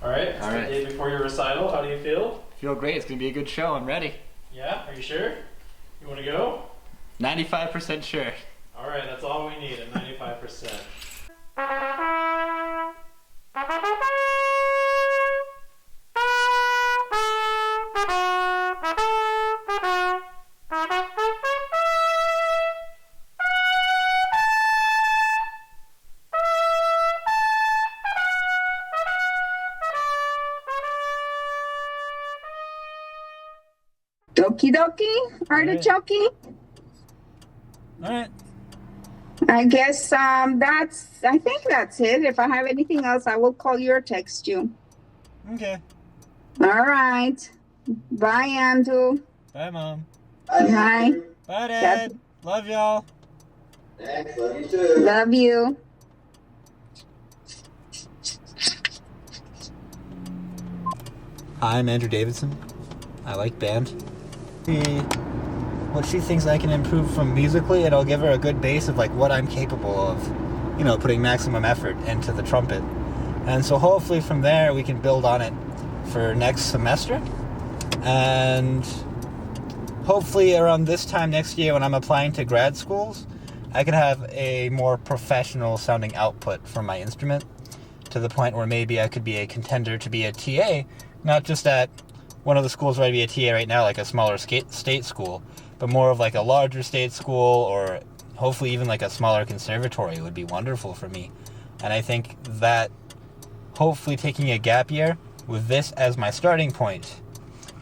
Alright, it's the day before your recital. How do you feel? Feel great. It's going to be a good show. I'm ready. Yeah? Are you sure? You want to go? 95% sure. Alright, that's all we need, a 95%. Doki doki, artichoke. All right. I guess I think that's it. If I have anything else, I will call you or text you. Okay. All right. Bye, Andrew. Bye, Mom. Bye. Bye, Dad. Love y'all. Thanks, love you too. Love you. Hi, I'm Andrew Davidson. I like band. See what she thinks I can improve from musically, and I'll give her a good base of like what I'm capable of, you know, putting maximum effort into the trumpet. And so hopefully from there we can build on it for next semester. And hopefully around this time next year when I'm applying to grad schools, I can have a more professional sounding output from my instrument to the point where maybe I could be a contender to be a TA, not just at one of the schools where I'd be a TA right now, like a smaller state school, but more of like a larger state school, or hopefully even like a smaller conservatory would be wonderful for me. And I think that hopefully taking a gap year with this as my starting point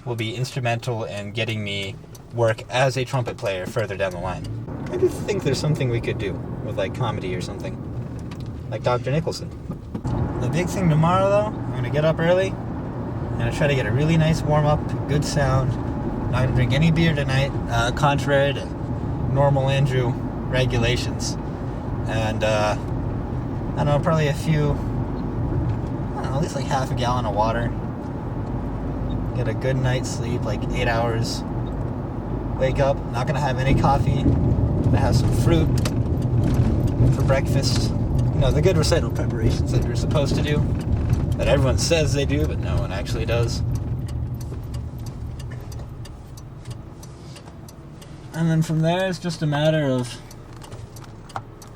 will be instrumental in getting me work as a trumpet player further down the line. I just think there's something we could do with like comedy or something, like Dr. Nicholson. The big thing tomorrow though, I'm going to get up early. I'm going to try to get a really nice warm-up, good sound. Not going to drink any beer tonight, contrary to normal Andrew regulations. And, I don't know, probably at least like half a gallon of water. Get a good night's sleep, like 8 hours. Wake up, not going to have any coffee. Going to have some fruit for breakfast. You know, the good recital preparations that you're supposed to do. That everyone says they do, but no one actually does. And then from there, it's just a matter of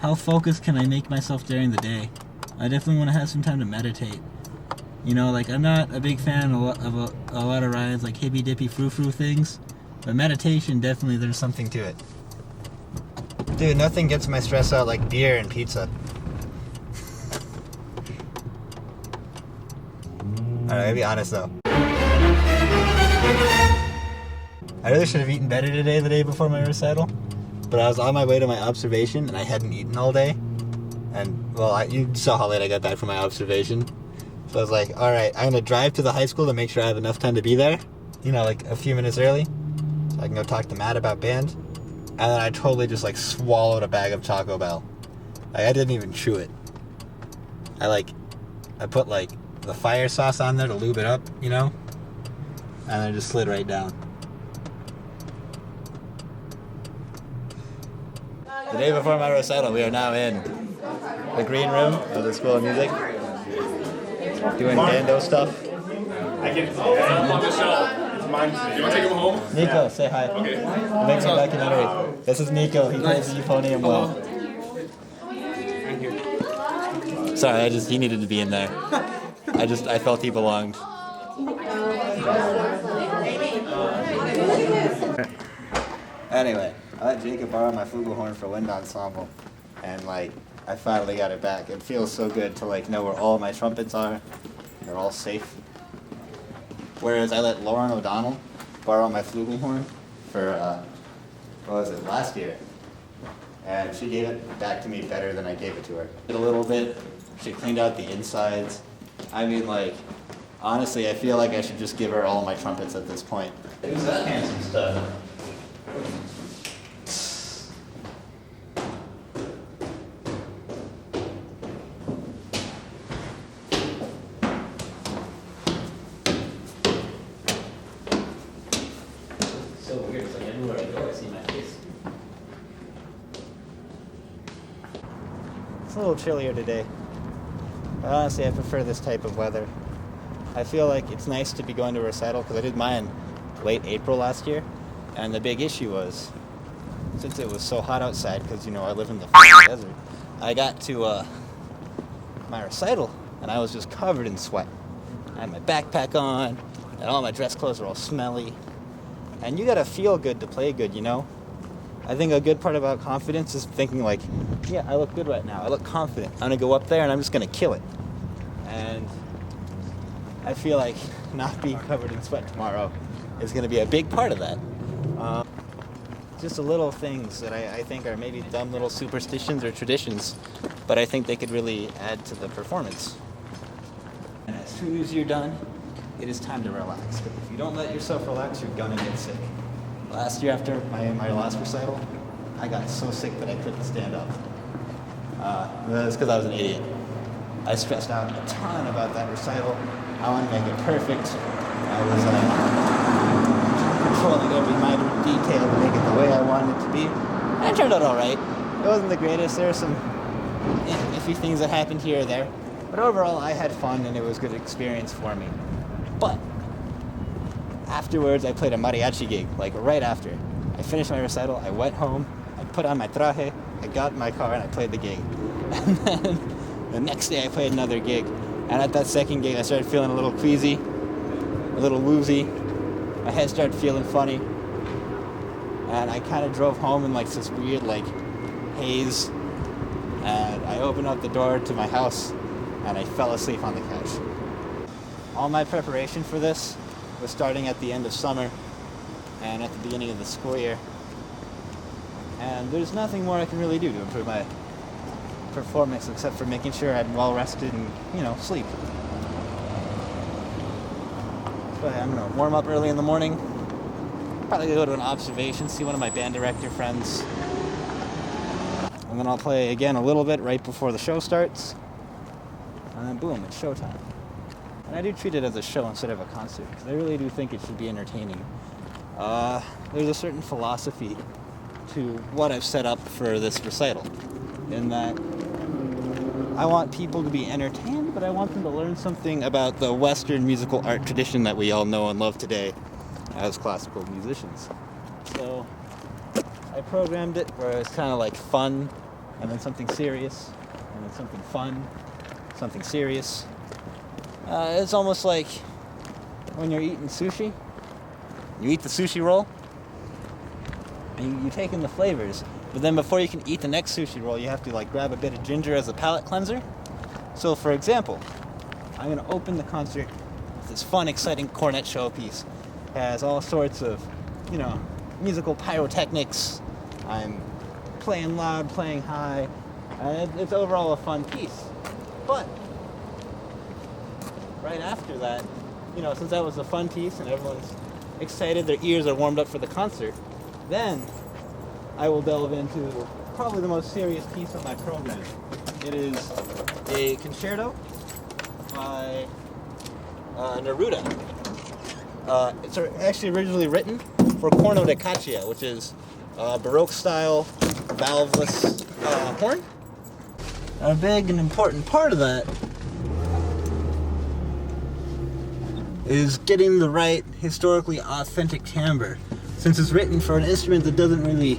how focused can I make myself during the day. I definitely want to have some time to meditate. You know, like, I'm not a big fan of a lot of Ryan's, like, hippy-dippy frou-frou things, but meditation, definitely there's something to it. Dude, nothing gets my stress out like beer and pizza. Alright, I'll be honest though. I really should have eaten better today, the day before my recital. But I was on my way to my observation and I hadn't eaten all day. And, well, you saw how late I got back from my observation. So I was like, alright, I'm gonna drive to the high school to make sure I have enough time to be there. You know, like a few minutes early. So I can go talk to Matt about band. And then I totally just like swallowed a bag of Taco Bell. Like, I didn't even chew it. I put like the fire sauce on there to lube it up, you know? And then it just slid right down. The day before my recital, we are now in the green room of the School of Music. Doing bando stuff. I can on the show. It's mine. You want to take him home? Nico, say hi. Okay. Makes a documentary. This is Nico. He plays the euphonium well. Thank you. Sorry, he needed to be in there. I felt he belonged. Anyway, I let Jacob borrow my flugelhorn for wind ensemble, and I finally got it back. It feels so good to know where all my trumpets are. They're all safe. Whereas I let Lauren O'Donnell borrow my flugelhorn for last year, and she gave it back to me better than I gave it to her. A little bit. She cleaned out the insides. I mean, honestly, I feel like I should just give her all my trumpets at this point. Who's that handsome stuff? So weird. It's like everywhere I go, I see my face. It's a little chillier today. But honestly, I prefer this type of weather. I feel like it's nice to be going to a recital because I did mine late April last year, and the big issue was, since it was so hot outside, because I live in the desert, I got to my recital and I was just covered in sweat. I had my backpack on, and all my dress clothes were all smelly. And you gotta feel good to play good, I think a good part about confidence is thinking like, yeah, I look good right now. I look confident. I'm gonna go up there and I'm just gonna kill it. And I feel like not being covered in sweat tomorrow is gonna be a big part of that. Just the little things that I think are maybe dumb little superstitions or traditions, but I think they could really add to the performance. And as soon as you're done, it is time to relax. But if you don't let yourself relax, you're gonna get sick. Last year after my last recital, I got so sick that I couldn't stand up. That's because I was an idiot. I stressed out a ton about that recital. I wanted to make it perfect. I was controlling every minor detail to make it the way I wanted it to be. And it turned out all right. It wasn't the greatest. There were some iffy things that happened here or there. But overall, I had fun and it was a good experience for me. But afterwards, I played a mariachi gig, like right after. I finished my recital, I went home, I put on my traje, I got in my car, and I played the gig. And then the next day, I played another gig. And at that second gig, I started feeling a little queasy, a little woozy. My head started feeling funny. And I kind of drove home in like this weird haze. And I opened up the door to my house, and I fell asleep on the couch. All my preparation for this was starting at the end of summer and at the beginning of the school year. And there's nothing more I can really do to improve my performance except for making sure I'm well rested and, sleep. So I'm going to warm up early in the morning. Probably go to an observation, see one of my band director friends. And then I'll play again a little bit right before the show starts. And then boom, it's showtime. And I do treat it as a show instead of a concert, because I really do think it should be entertaining. There's a certain philosophy to what I've set up for this recital, in that I want people to be entertained, but I want them to learn something about the Western musical art tradition that we all know and love today as classical musicians. So I programmed it where it's kind of like fun, and then something serious, and then something fun, something serious. It's almost like when you're eating sushi. You eat the sushi roll, and you take in the flavors, but then before you can eat the next sushi roll, you have to grab a bit of ginger as a palate cleanser. So for example, I'm going to open the concert with this fun, exciting cornet showpiece. It has all sorts of, musical pyrotechnics. I'm playing loud, playing high, and it's overall a fun piece. But right after that, since that was a fun piece and everyone's excited, their ears are warmed up for the concert, then I will delve into probably the most serious piece of my program. It is a concerto by Neruda. It's actually originally written for corno da caccia, which is Baroque-style valveless horn. A big and important part of that is getting the right historically authentic timbre, since it's written for an instrument that doesn't really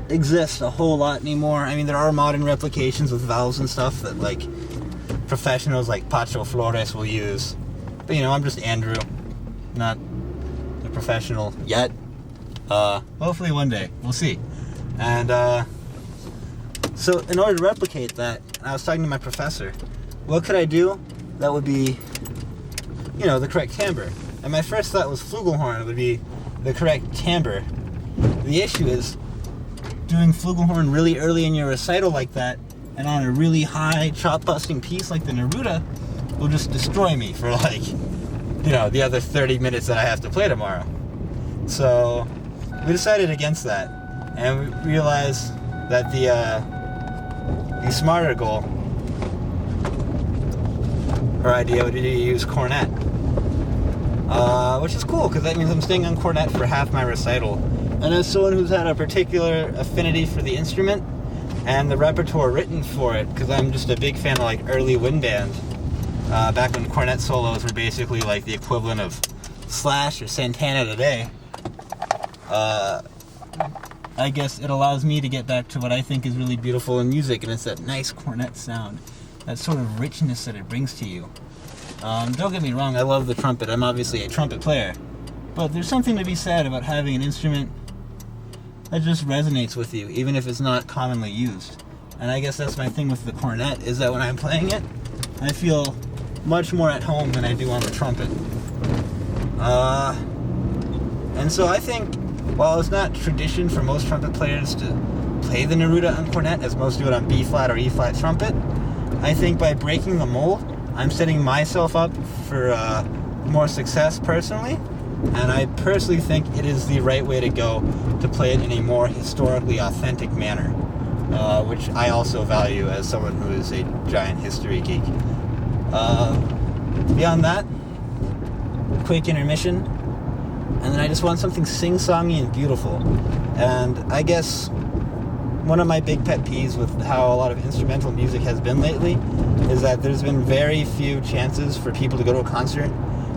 exist a whole lot anymore. I mean, there are modern replications with valves and stuff that professionals like Pacho Flores will use, but I'm just Andrew, not a professional yet. Hopefully one day, we'll see. And so in order to replicate that, I was talking to my professor, what could I do that would be the correct timbre? And my first thought was flugelhorn would be the correct timbre. The issue is doing flugelhorn really early in your recital like that, and on a really high chop-busting piece like the Neruda, will just destroy me for the other 30 minutes that I have to play tomorrow. So we decided against that, and we realized that the smarter goal or idea would be to use cornet. Which is cool, because that means I'm staying on cornet for half my recital. And as someone who's had a particular affinity for the instrument and the repertoire written for it, because I'm just a big fan of early wind band, back when cornet solos were basically like the equivalent of Slash or Santana today, I guess it allows me to get back to what I think is really beautiful in music, and it's that nice cornet sound, that sort of richness that it brings to you. Don't get me wrong, I love the trumpet. I'm obviously a trumpet player. But there's something to be said about having an instrument that just resonates with you, even if it's not commonly used. And I guess that's my thing with the cornet, is that when I'm playing it, I feel much more at home than I do on the trumpet. And so I think, while it's not tradition for most trumpet players to play the Neruda on cornet, as most do it on B-flat or E-flat trumpet, I think by breaking the mold, I'm setting myself up for more success personally, and I personally think it is the right way to go to play it in a more historically authentic manner, which I also value as someone who is a giant history geek. Beyond that, quick intermission, and then I just want something sing-songy and beautiful. And I guess one of my big pet peeves with how a lot of instrumental music has been lately is that there's been very few chances for people to go to a concert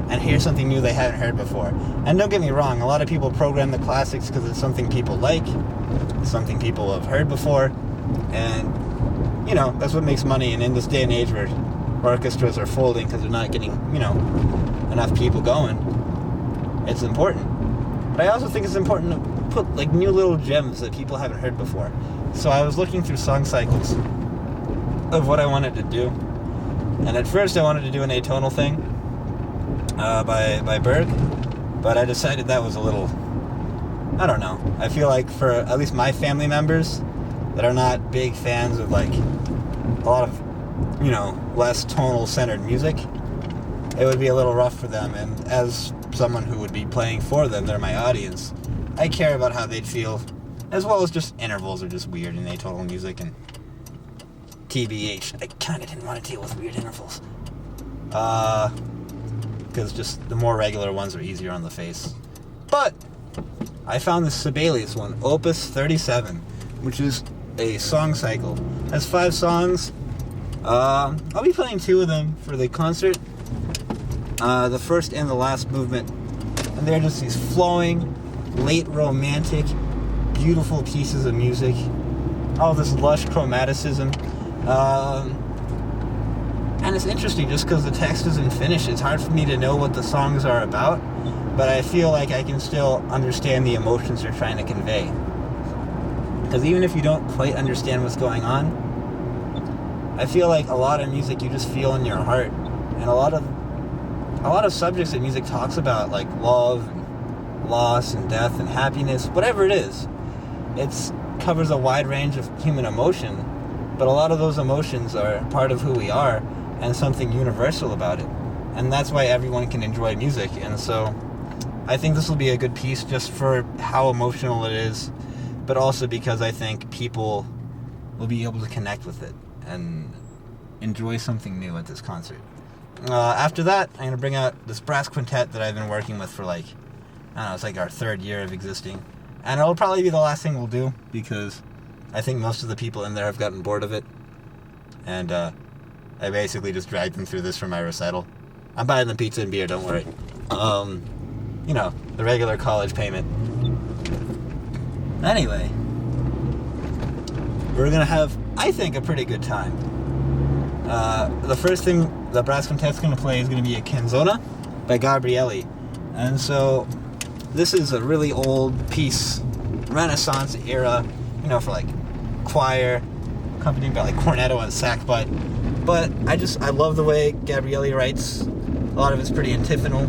and hear something new they haven't heard before. And don't get me wrong, a lot of people program the classics because it's something people like, something people have heard before, and, you know, that's what makes money. And in this day and age where orchestras are folding because they're not getting, you know, enough people going, it's important. But I also think it's important to put, like, new little gems that people haven't heard before. So I was looking through song cycles of what I wanted to do. And at first I wanted to do an atonal thing by Berg, but I decided that was a little, I don't know. I feel like for at least my family members that are not big fans of like a lot of, you know, less tonal centered music, it would be a little rough for them. And as someone who would be playing for them, they're my audience, I care about how they'd feel, as well as just intervals are just weird in atonal music, and TBH, I kind of didn't want to deal with weird intervals. Because just the more regular ones are easier on the face. But I found this Sibelius one, Opus 37, which is a song cycle. It has 5 songs. I'll be playing 2 of them for the concert. The first and the last movement. And they're just these flowing, late romantic, beautiful pieces of music. All this lush chromaticism. And it's interesting just because the text isn't finished. It's hard for me to know what the songs are about, but I feel like I can still understand the emotions they're trying to convey. Because even if you don't quite understand what's going on, I feel like a lot of music you just feel in your heart. And a lot of subjects that music talks about, like love, and loss, and death, and happiness, whatever it is, it covers a wide range of human emotion, but a lot of those emotions are part of who we are, and something universal about it. And that's why everyone can enjoy music. And so I think this will be a good piece just for how emotional it is, but also because I think people will be able to connect with it and enjoy something new at this concert. After that, I'm going to bring out this brass quintet that I've been working with for like, I don't know, it's like our 3rd year of existing. And it'll probably be the last thing we'll do, because I think most of the people in there have gotten bored of it. And I basically just dragged them through this for my recital. I'm buying them pizza and beer, don't worry. You know, the regular college payment. Anyway, we're gonna have, I think, a pretty good time. The first thing the brass quintet's gonna play is gonna be a canzona by Gabrielli. And so, this is a really old piece, Renaissance era, you know, for like choir, accompanied by like cornetto and sackbut. But I love the way Gabrielli writes. A lot of it's pretty antiphonal,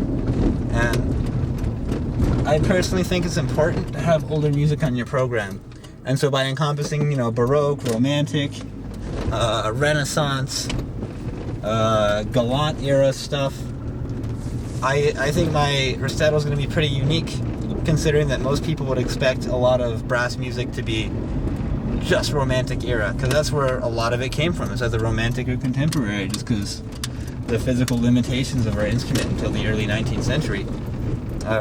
and I personally think it's important to have older music on your program. And so by encompassing, you know, Baroque, Romantic, Renaissance, Gallant era stuff, I think my recital is going to be pretty unique, considering that most people would expect a lot of brass music to be just Romantic era, because that's where a lot of it came from. It's either Romantic or Contemporary, just because the physical limitations of our instrument until the early 19th century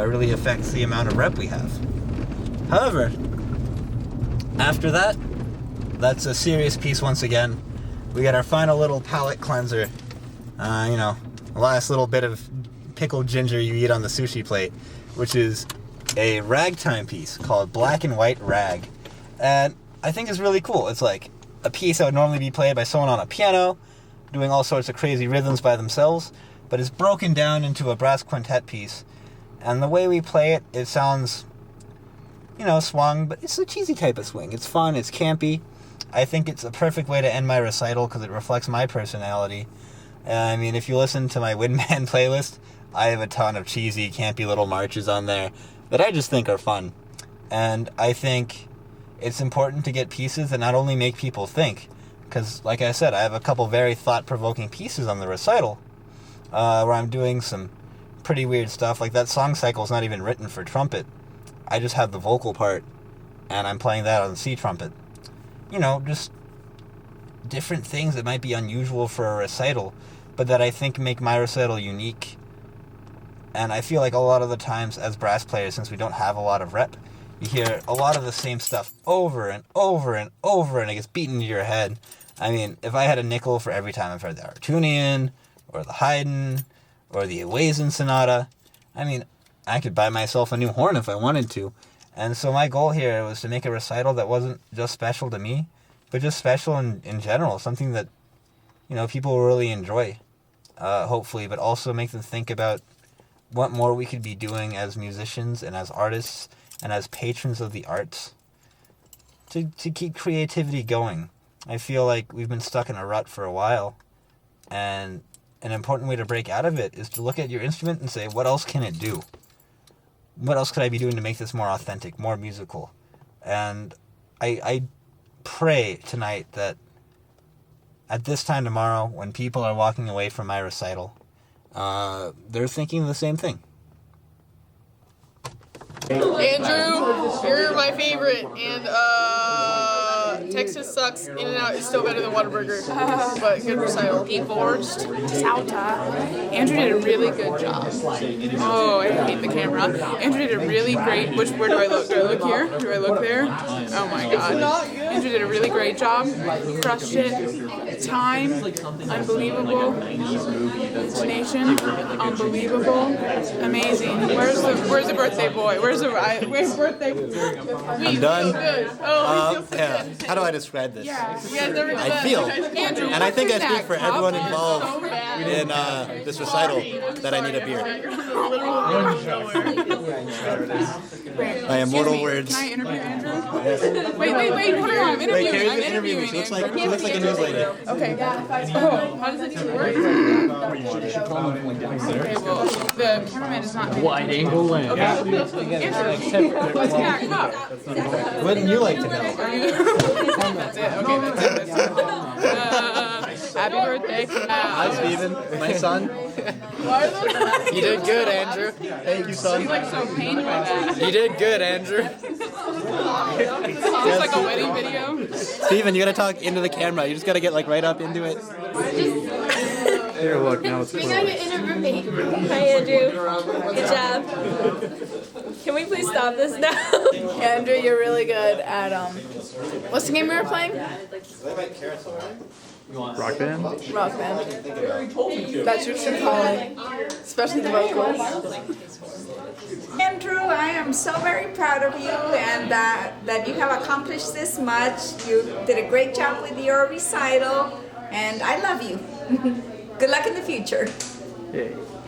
really affects the amount of rep we have. However, after that, that's a serious piece once again. We got our final little palate cleanser The last little bit of pickled ginger you eat on the sushi plate, which is a ragtime piece called Black and White Rag. And I think it's really cool. It's like a piece that would normally be played by someone on a piano, doing all sorts of crazy rhythms by themselves, but it's broken down into a brass quintet piece. And the way we play it, it sounds, swung, but it's a cheesy type of swing. It's fun, it's campy. I think it's a perfect way to end my recital because it reflects my personality. If you listen to my Windman playlist, I have a ton of cheesy, campy little marches on there that I just think are fun. And I think it's important to get pieces that not only make people think, because, like I said, I have a couple very thought-provoking pieces on the recital where I'm doing some pretty weird stuff. Like that song cycle is not even written for trumpet. I just have the vocal part, and I'm playing that on the C trumpet. Just different things that might be unusual for a recital, but that I think make my recital unique. And I feel like a lot of the times as brass players, since we don't have a lot of rep, you hear a lot of the same stuff over and over and over, and it gets beaten into your head. If I had a nickel for every time I've heard the Artunian, or the Haydn, or the Awazin Sonata, I could buy myself a new horn if I wanted to. And so my goal here was to make a recital that wasn't just special to me, but just special in general, something that, people will really enjoy, hopefully, but also make them think about what more we could be doing as musicians and as artists and as patrons of the arts to keep creativity going. I feel like we've been stuck in a rut for a while, and an important way to break out of it is to look at your instrument and say, what else can it do? What else could I be doing to make this more authentic, more musical? And I pray tonight that at this time tomorrow, when people are walking away from my recital, they're thinking the same thing. Andrew, you're my favorite, and Texas sucks. In and Out is still better than Whataburger, but good recital. Divorced, Sauta. Andrew did a really good job. Oh, I hate the camera. Andrew did a really great. Where do I look? Do I look here? Do I look there? Oh my God. Andrew did a really great job. He crushed it. Time, unbelievable. Intonation, unbelievable. Amazing. Where's the birthday boy? Where's birthday? I'm done. Oh, he feels so Yeah. good. How do I describe this? Yeah, you guys never I feel, Andrew, and I think I speak for that everyone cup? involved So bad. in this recital, that I need a beer. My immortal words. Can I interview Andrew? Wait, hold on. I'm Wait, interviewing. Carrie's I'm interviewing me. interviewing. She looks like a news lady. Okay. Oh, how does it even work? Okay, well, the cameraman is not. Wide angle lens. Andrew, what's in that cup? Wouldn't you like to know? That's it. Okay, that's it. Happy birthday. Hi, Steven, my son. Why are those? You did good, Andrew. Thank you, son. I'm like so pained by that. You did good, Andrew. It's like a wedding video. Steven, you gotta talk into the camera. You just gotta get right up into it. Here, look, now it's We gotta get in a roommate. Hi, Andrew. Good job. Can we please stop this now? Andrew, you're really good at what's the game we were playing? Rock Band. Rock Band. That's your true calling, especially the vocals. Andrew, I am so very proud of you and that you have accomplished this much. You did a great job with your recital, and I love you. Good luck in the future. Yay.